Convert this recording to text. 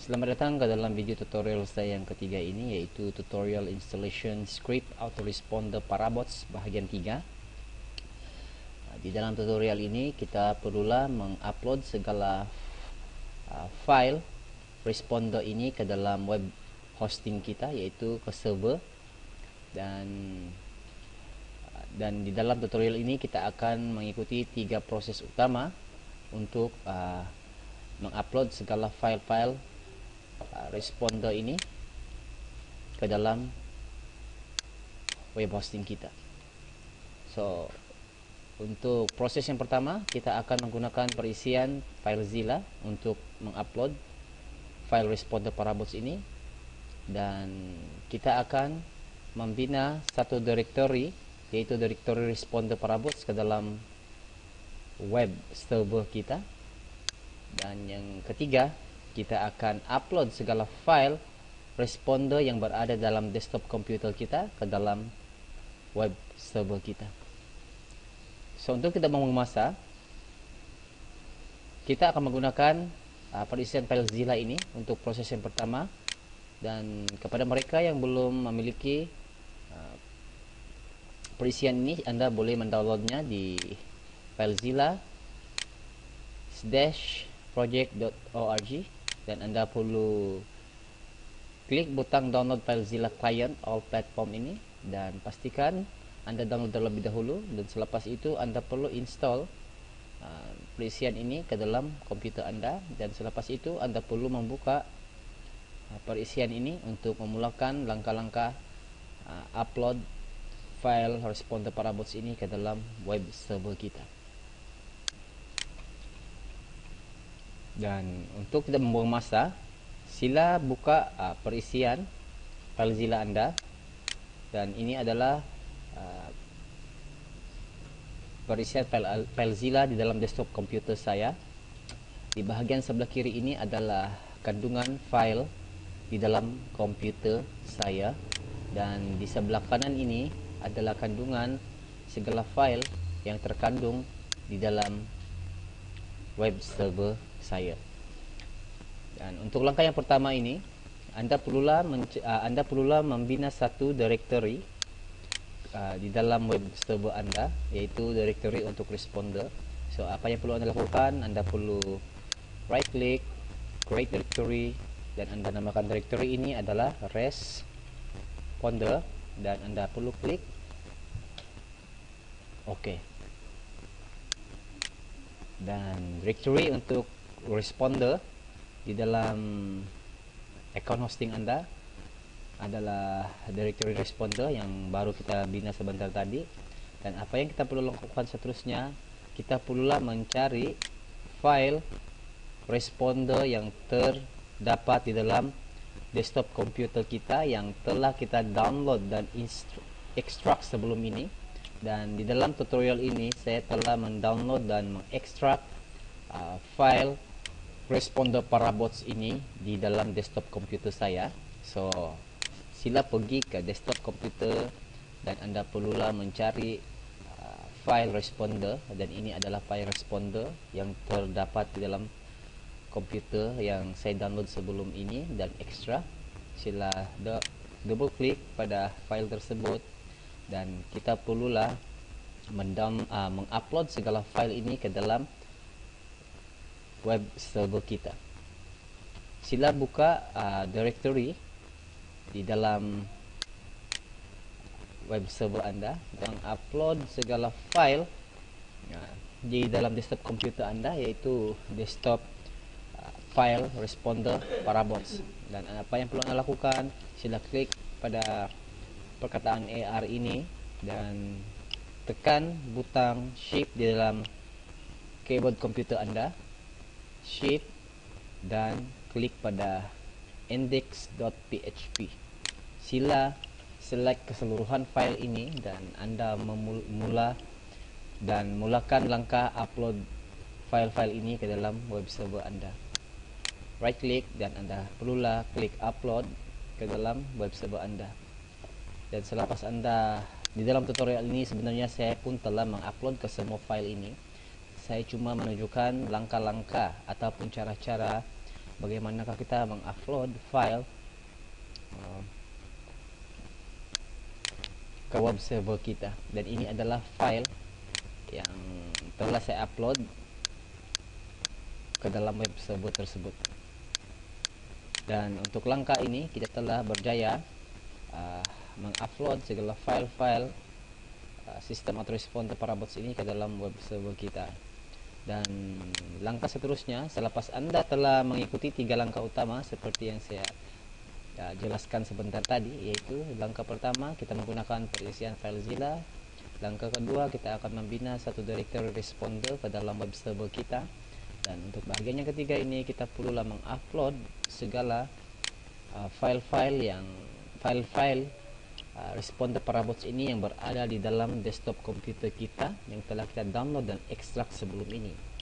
Selamat datang ke dalam video tutorial saya yang ketiga ini, yaitu tutorial installation script autoresponder parabots bahagian 3. Di dalam tutorial ini kita perlulah mengupload segala file responder ini ke dalam web hosting kita, yaitu ke server. Dan di dalam tutorial ini kita akan mengikuti 3 proses utama untuk mengupload segala file-file responder ini ke dalam web hosting kita. So, untuk proses yang pertama, kita akan menggunakan perisian FileZilla untuk mengupload file responder parabots ini, dan kita akan membina satu directory, yaitu directory responder parabots, ke dalam web server kita. Dan yang ketiga, kita akan upload segala file responder yang berada dalam desktop komputer kita ke dalam web server kita. So, untuk kita memasak, kita akan menggunakan perisian FileZilla ini untuk proses yang pertama. Dan kepada mereka yang belum memiliki perisian ini, Anda boleh mendownloadnya di filezilla-project.org, dan Anda perlu klik butang download FileZilla client all platform ini, dan pastikan Anda download terlebih dahulu. Dan selepas itu Anda perlu install perisian ini ke dalam komputer Anda, dan selepas itu Anda perlu membuka perisian ini untuk memulakan langkah-langkah upload file responder parabots ini ke dalam web server kita. Dan untuk tidak membuang masa, sila buka perisian FileZilla Anda. Dan ini adalah perisian FileZilla di dalam desktop komputer saya. Di bahagian sebelah kiri ini adalah kandungan file di dalam komputer saya, dan di sebelah kanan ini adalah kandungan segala file yang terkandung di dalam web server saya. Dan untuk langkah yang pertama ini, Anda perlulah membina satu directory di dalam web server Anda, yaitu directory untuk responder. So, apa yang perlu Anda lakukan? Anda perlu right click, create directory, dan Anda namakan directory ini adalah responder, dan Anda perlu klik OK. Dan directory untuk responder di dalam account hosting Anda adalah directory responder yang baru kita bina sebentar tadi. Dan apa yang kita perlu lakukan seterusnya, kita perlulah mencari file responder yang terdapat di dalam desktop komputer kita yang telah kita download dan ekstrak sebelum ini. Dan di dalam tutorial ini saya telah mendownload dan mengekstrak file responder parabots ini di dalam desktop komputer saya. So, sila pergi ke desktop komputer dan Anda perlulah mencari file responder, dan ini adalah file responder yang terdapat di dalam komputer yang saya download sebelum ini dan ekstrak. Sila double klik pada file tersebut, dan kita perlulah mengupload segala file ini ke dalam web server kita. Sila buka directory di dalam web server Anda dan upload segala file di dalam desktop komputer Anda, yaitu desktop file responder parabots. Dan apa yang perlu Anda lakukan, sila klik pada perkataan AR ini dan tekan butang Shift di dalam keyboard komputer Anda, Shift, dan klik pada index.php. Sila select keseluruhan file ini dan Anda mulakan langkah upload file-file ini ke dalam web server Anda. Right click dan Anda perlulah klik upload ke dalam web server Anda. Dan selepas Anda di dalam tutorial ini, sebenarnya saya pun telah mengupload ke semua file ini. Saya cuma menunjukkan langkah-langkah ataupun cara-cara bagaimanakah kita mengupload file ke web server kita. Dan ini adalah file yang telah saya upload ke dalam web server tersebut. Dan untuk langkah ini kita telah berjaya mengupload segala file-file sistem autoresponder Parabots ini ke dalam web server kita. Dan langkah seterusnya, selepas Anda telah mengikuti 3 langkah utama seperti yang saya jelaskan sebentar tadi, yaitu langkah pertama kita menggunakan perisian FileZilla, langkah kedua kita akan membina satu directory responder ke dalam web server kita, dan untuk bagian yang ketiga ini kita perlulah mengupload segala file-file responder Parabots ini yang berada di dalam desktop komputer kita yang telah kita download dan ekstrak sebelum ini.